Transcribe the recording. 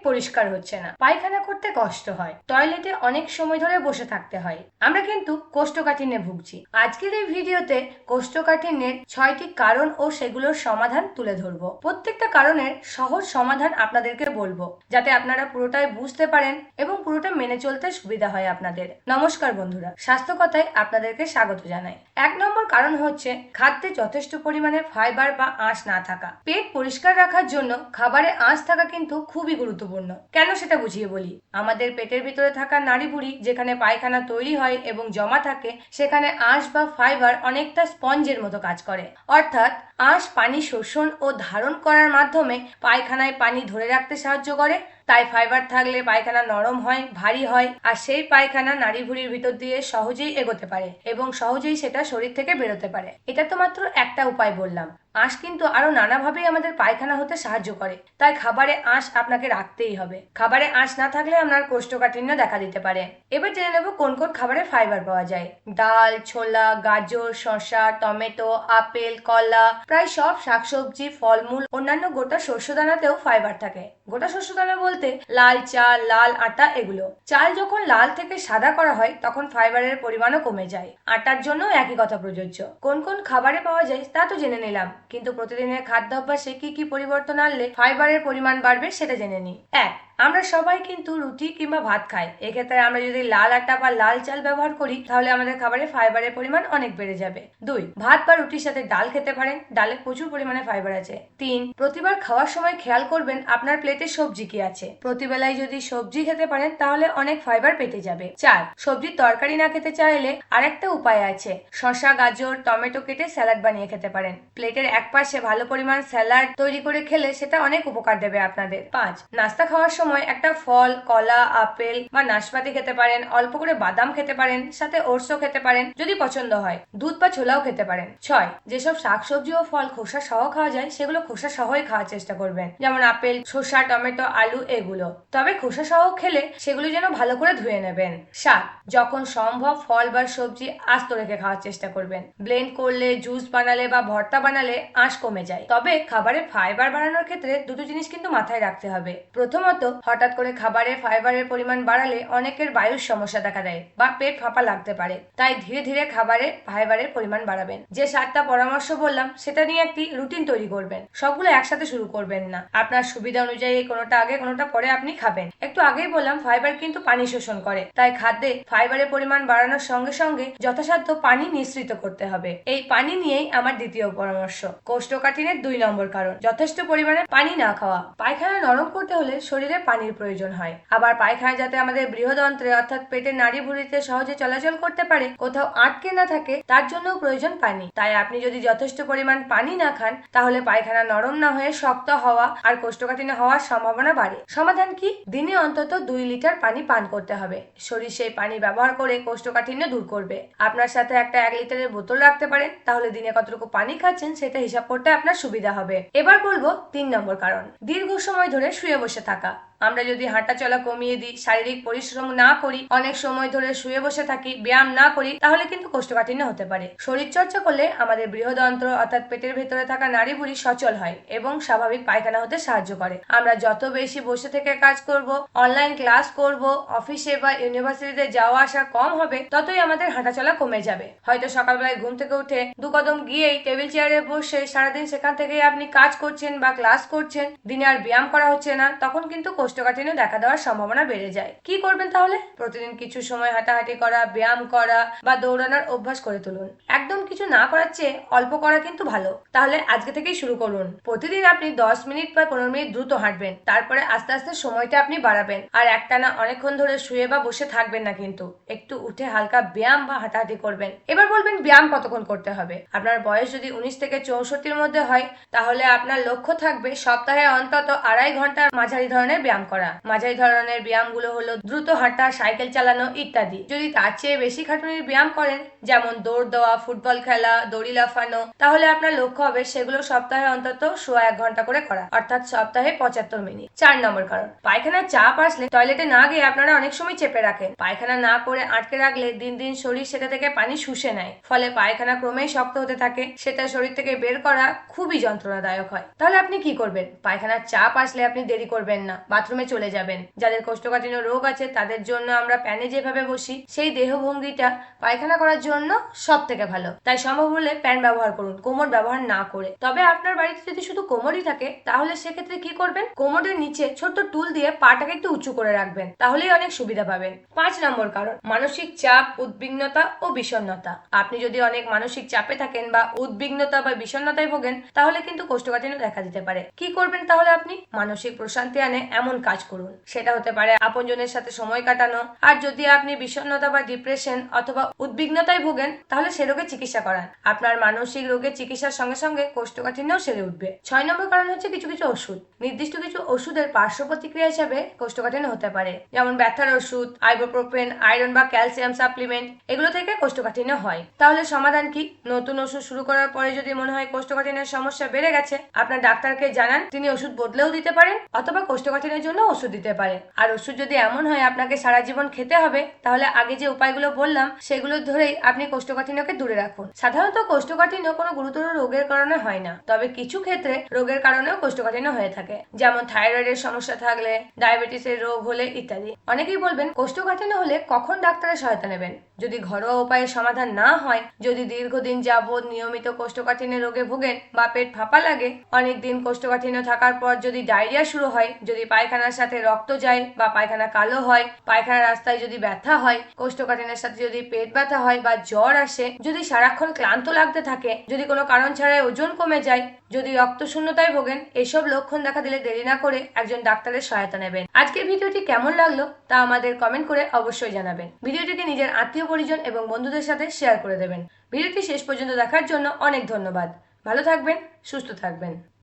পরিষ্কার হচ্ছে না, পায়খানা করতে কষ্ট হয়, টয়লেটে অনেক সময় ধরে বসে থাকতে হয়, আমরা কিন্তু কোষ্ঠকাঠিন্যে ভুগছি। আজকের এই ভিডিওতে কোষ্ঠকাঠিন্যের 6টি কারণ ও সেগুলোর সমাধান তুলে ধরবো। প্রত্যেকটা কারণের সহজ সমাধান আপনাদেরকে বলবো, যাতে আপনারা পুরোটাই বুঝতে পারেন এবং পুরোটা মেনে চলতে সুবিধা হয় আপনাদের। নমস্কার বন্ধুরা, স্বাস্থ্য কথায় আপনাদেরকে স্বাগত জানাই। 1 নম্বর কারণ হচ্ছে খাদ্যে যথেষ্ট পরিমাণে ফাইবার বা আঁশ না থাকা। পেট পরিষ্কার রাখার জন্য খাবারে আঁশ থাকা কিন্তু খুবই গুরুত্বপূর্ণ। কেন সেটা বুঝিয়ে বলি। আমাদের পেটের ভিতরে থাকা নাড়িভুঁড়ি যেখানে পায়খানা তৈরি হয় এবং জমা থাকে, সেখানে আঁশ বা ফাইবার অনেকটা স্পঞ্জের মতো কাজ করে। অর্থাৎ আঁশ পানি শোষণ ও ধারণ করার মাধ্যমে পায়খানায় পানি ধরে রাখতে সাহায্য করে। তাই ফাইবার থাকলে পায়খানা নরম হয়, ভারী হয়, আর সেই পায়খানা নাড়িভুঁড়ির ভিতর দিয়ে সহজেই এগোতে পারে এবং সহজেই সেটা শরীর থেকে বেরোতে পারে। এটা তো মাত্র একটা উপায় বললাম। আঁশ কিন্তু আরো নানাভাবেই আমাদের পায়খানা হতে সাহায্য করে, তাই খাবারে আঁশ আপনাকে রাখতেই হবে। খাবারে আঁশ না থাকলে আপনার কোষ্ঠকাঠিন্য দেখা দিতে পারে। এবার জেনে নেব কোন কোন খাবারে ফাইবার পাওয়া যায়। ডাল, ছোলা, গাজর, শসা, টমেটো, আপেল, কলা, প্রায় সব শাকসবজি, ফলমূল, অন্যান্য গোটা শস্যদানাতেও ফাইবার থাকে। গোটা শস্যদানা বলতে লাল চাল, লাল আটা, এগুলো। চাল যখন লাল থেকে সাদা করা হয় তখন ফাইবারের পরিমাণও কমে যায়। আটার জন্য একই কথা প্রযোজ্য। কোন কোন খাবারে পাওয়া যায় তা তো জেনে নিলাম, কিন্তু প্রতিদিনের খাদ্যাভ্যাসে কি কি পরিবর্তন আনলে ফাইবারের পরিমাণ বাড়বে সেটা জেনে নিই। 1, আমরা সবাই কিন্তু রুটি কিংবা ভাত খাই। এক্ষেত্রে আমরা যদি লাল আটা বা লাল চাল ব্যবহার করি তাহলে আমাদের খাবারে ফাইবারের পরিমাণ অনেক বেড়ে যাবে। 2, ভাত বা রুটির সাথে ডাল খেতে পারেন, ডালে প্রচুর পরিমাণে ফাইবার আছে। 3, প্রতিবার খাওয়ার সময় খেয়াল করবেন আপনার প্লেটে সবজি কি আছে। প্রতিবেলায় যদি সবজি খেতে পারেন তাহলে অনেক ফাইবার পেতে যাবে। 4, সবজির তরকারি না খেতে চাইলে আরেকটা উপায় আছে। শসা, গাজর, টমেটো কেটে স্যালাড বানিয়ে খেতে পারেন। প্লেটের এক পাশে ভালো পরিমাণ স্যালাড তৈরি করে খেলে সেটা অনেক উপকার দেবে আপনাদের। 5, নাস্তা খাওয়ার সময় একটা ফল, কলা, আপেল বা নাশপাতি খেতে পারেন। অল্প করে বাদাম খেতে পারেন, সাথে ওটসও খেতে পারেন যদি পছন্দ হয়। দুধ বা ছোলাও খেতে পারেন। 6, যেসব শাকসবজি ও ফল খোসা সহ খাওয়া যায় সেগুলো খোসা সহই খাওয়ার চেষ্টা করবেন, যেমন আপেল, শসা, টমেটো, আলু, এগুলো। তবে খোসা সহ খেলে সেগুলো যেন ভালো করে ধুয়ে নেবেন। 7, যখন সম্ভব ফল বা সবজি আস্ত রেখে খাওয়ার চেষ্টা করবেন। ব্লেন্ড করলে, জুস বানালে বা ভর্তা বানালে আঁশ কমে যায়। তবে খাবারে ফাইবার বাড়ানোর ক্ষেত্রে দুটো জিনিস কিন্তু মাথায় রাখতে হবে। প্রথমত, হঠাৎ করে খাবারে ফাইবারের পরিমাণ বাড়ালে অনেকের বায়ুর সমস্যা দেখা দেয় বা পেট ফাঁপা লাগতে পারে। তাই ধীরে ধীরে খাবারে ফাইবারের পরিমাণ বাড়াবেন। যে 7টা পরামর্শ বললাম সেটা নিয়ে একটি রুটিন তৈরি করবেন। সবগুলো একসাথে শুরু করবেন না, আপনার সুবিধা অনুযায়ী কোনোটা আগে কোনোটা পরে আপনি খাবেন। একটু আগেই বললাম ফাইবার কিন্তু পানি শোষণ করে, তাই খাদ্যে ফাইবারের পরিমাণ বাড়ানোর সঙ্গে সঙ্গে যথাসাধ্য পানি মিশ্রিত করতে হবে। এই পানি নিয়েই আমার দ্বিতীয় পরামর্শ। কোষ্ঠকাঠিন্যের 2 নম্বর কারণ যথেষ্ট পরিমাণে পানি না খাওয়া। পায়খানা নরম করতে হলে শরীরে পানির প্রয়োজন হয়। আবার পায়খানা যাতে আমাদের বৃহদন্ত্রে অর্থাৎ পেটের নাড়িভুঁড়িতে সহজে চলাচল করতে পারে, কোথাও আটকে না থাকে, তার জন্য প্রয়োজন পানি। তাই আপনি যদি যথেষ্ট পরিমাণ পানি না খান তাহলে পায়খানা নরম না হয়ে শক্ত হওয়া আর কোষ্ঠকাঠিন্য হওয়ার সম্ভাবনা বাড়ে। সমাধান কি? দিনে অন্তত 2 লিটার পানি পান করতে হবে। শরীর সেই পানি ব্যবহার করে কোষ্ঠকাঠিন্য দূর করবে। আপনার সাথে একটা 1 লিটারের বোতল রাখতে পারেন, তাহলে দিনে কতটুকু পানি খাচ্ছেন সেটা হিসাব করতে আপনার সুবিধা হবে। এবার বলবো 3 নম্বর কারণ, দীর্ঘ সময় ধরে শুয়ে বসে থাকা। আমরা যদি হাঁটা চলা কমিয়ে দিই, শারীরিক পরিশ্রম না করি, অনেক সময় ধরে শুয়ে বসে থাকি, ব্যায়াম না করি, তাহলে কিন্তু কোষ্ঠকাঠিন্য হতে পারে। শরীর চর্চা করলে আমাদের বৃহদন্ত্র অর্থাৎ পেটের ভেতরে থাকা নাড়িভুঁড়ি সচল হয় এবং স্বাভাবিক পায়খানা হতে সাহায্য করে। আমরা যত বেশি বসে থেকে কাজ করব, অনলাইন ক্লাস করব, অফিসে বা ইউনিভার্সিটিতে যাওয়া আসা কম হবে, ততই আমাদের হাঁটা চলা কমে যাবে। হয়তো সকালবেলায় ঘুম থেকে উঠে 2 কদম গিয়েই টেবিল চেয়ারে বসে সারাদিন সেখান থেকেই আপনি কাজ করছেন বা ক্লাস করছেন, দিনে আর ব্যায়াম করা হচ্ছে না, তখন কিন্তু কোষ্ঠকাঠিন্য দেখা দেওয়ার সম্ভাবনা বেড়ে যায়। কি করবেন তাহলে? প্রতিদিন কিছু সময় হাঁটাহাঁটি করা, ব্যায়াম করা বা দৌড়ানোর অভ্যাস করে তুলুন। একদম কিছু না করার চেয়ে অল্প করা কিন্তু ভালো। তাহলে আজকে থেকেই শুরু করুন। প্রতিদিন আপনি 10 মিনিট বা 15 মিনিট দ্রুত হাঁটবেন, তারপরে আস্তে আস্তে সময়টা আপনি বাড়াবেন। আর একটানা অনেকক্ষণ ধরে শুয়ে বা বসে থাকবেন না, কিন্তু একটু উঠে হালকা ব্যায়াম বা হাঁটাহাঁটি করবেন। এবার বলবেন ব্যায়াম কতক্ষণ করতে হবে। আপনার বয়স যদি 19 থেকে 64-র মধ্যে হয় তাহলে আপনার লক্ষ্য থাকবে সপ্তাহে অন্তত 2.5 ঘন্টা মাঝারি ধরনের ব্যায়াম করা। মাঝারি ধরনের ব্যায়ামগুলো হলো দ্রুত হাঁটা, সাইকেল চালানো ইত্যাদি। যদি তার চেয়ে বেশি খাটুনির ব্যায়াম করেন, যেমন দৌড় দেওয়া, ফুটবল খেলা, দড়ি লাফানো, তাহলে আপনার লক্ষ্য হবে সেগুলো সপ্তাহে অন্তত 1.5 ঘন্টা করে করা, অর্থাৎ সপ্তাহে 75 মিনিট। 4 নম্বর কারণ, পায়খানার চাপ আসলে টয়লেটে না গিয়ে আপনারা অনেক সময় চেপে রাখেন। পায়খানা না করে আটকে রাখলে দিন দিন শরীর সেটা থেকে পানি শুষে নেয়, ফলে পায়খানা ক্রমেই শক্ত হতে থাকে। সেটা শরীর থেকে বের করা খুবই যন্ত্রণাদায়ক হয়। তাহলে আপনি কি করবেন? পায়খানার চাপ আসলে আপনি দেরি করবেন না, বাথরুমে চলে যাবেন। যাদের কোষ্ঠকাঠিন্য রোগ আছে তাদের জন্য আমরা প্যানে যেভাবে বসি সেই দেহভঙ্গিটা পায়খানা করার জন্য সব থেকে ভালো। তাই সম্ভব হলে প্যান ব্যবহার করুন, কোমর ব্যবহার না করে। তবে আপনার বাড়িতে যদি শুধু কোমরই থাকে তাহলে সেক্ষেত্রে কি করবেন, কোমরের নিচে ছোট্ট টুল দিয়ে পাটাকে একটু উঁচু করে রাখবেন, তাহলেই অনেক সুবিধা পাবেন। 5 নম্বর কারণ, মানসিক চাপ, উদ্বিগ্নতা ও বিষণ্ণতা। আপনি যদি অনেক মানসিক চাপে থাকেন বা উদ্বিগ্নতা বা বিষণ্ণতায় ভোগেন তাহলে কিন্তু কোষ্ঠকাঠিন্য দেখা দিতে পারে। কি করবেন তাহলে আপনি? মানসিক প্রশান্তি আনে এমন কাজ করুন। সেটা হতে পারে আপনজনের সাথে সময় কাটানো। আর যদি আপনি বিষণ্ণতা বা ডিপ্রেশন অথবা উদ্বিগ্নতায় ভোগেন তাহলে সে রোগের চিকিৎসা করান। আপনার মানসিক রোগের চিকিৎসার সঙ্গে সঙ্গে কোষ্ঠকাঠিন্যও সেরে উঠবে। 6 নম্বর কারণ হচ্ছে কিছু কিছু ওষুধ। নির্দিষ্ট কিছু ওষুধের পার্শ্ব প্রতিক্রিয়া হিসেবে কোষ্ঠকাঠিন্য হতে পারে, যেমন ব্যথার ওষুধ, আইবুপ্রোফেন, আয়রন বা ক্যালসিয়াম সাপ্লিমেন্ট, এগুলো থেকে কোষ্ঠকাঠিন্য হয়। তাহলে সমাধান কি? নতুন ওষুধ শুরু করার পরে যদি মনে হয় কোষ্ঠকাঠিন্যের সমস্যা বেড়ে গেছে, আপনার ডাক্তারকে জানান, তিনি ওষুধ বদলেও দিতে পারেন অথবা কোষ্ঠকাঠিন্যের জন্য ওষুধ দিতে পারে। আর ওষুধ যদি এমন হয় আপনাকে সারা জীবন খেতে হবে, তাহলে আগে যে উপায়গুলো বললাম সেগুলো ধরেই আপনি কোষ্ঠকাঠিন্যকে দূরে রাখুন। সাধারণত কোষ্ঠকাঠিন্য কোনো গুরুতর রোগের কারণে হয় না, তবে কিছু ক্ষেত্রে রোগের কারণেও কোষ্ঠকাঠিন্য হয়ে থাকে, যেমন থাইরয়েডের সমস্যা থাকলে, ডায়াবেটিসের রোগ হলে ইত্যাদি। অনেকেই বলবেন কোষ্ঠকাঠিন্য হলে কখন ডাক্তারের সহায়তা নেবেন? যদি ঘরোয়া উপায়ে সমাধান না হয়, যদি দীর্ঘদিন যাবৎ নিয়মিত কোষ্ঠকাঠিন্য রোগে ভোগেন বা পেট ফাঁপা লাগে, অনেকদিন কোষ্ঠকাঠিন্য থাকার পর যদি ডায়রিয়া শুরু হয়, যদি পায়খানার সাথে রক্ত যায় বা পায়খানা কালো হয়, পায়খানার রাস্তায় যদি ব্যথা হয়, কোষ্ঠকাঠিন্যের সাথে যদি পেট ব্যথা হয় বা জ্বর আসে, যদি সারাক্ষণ ক্লান্ত লাগতে থাকে, যদি কোনো কারণ ছাড়াই ওজন কমে যায়, যদি রক্ত শূন্যতায় ভোগেন, এসব লক্ষণ দেখা দিলে দেরি না করে একজন ডাক্তারের সহায়তা নেবেন। আজকের ভিডিওটি কেমন লাগলো তা আমাদের কমেন্ট করে অবশ্যই জানাবেন। ভিডিওটিকে নিজের আত্মীয় পরিজন এবং বন্ধুদের সাথে শেয়ার করে দেবেন। ভিডিওটি শেষ পর্যন্ত দেখার জন্য অনেক ধন্যবাদ। ভালো থাকবেন, সুস্থ থাকবেন।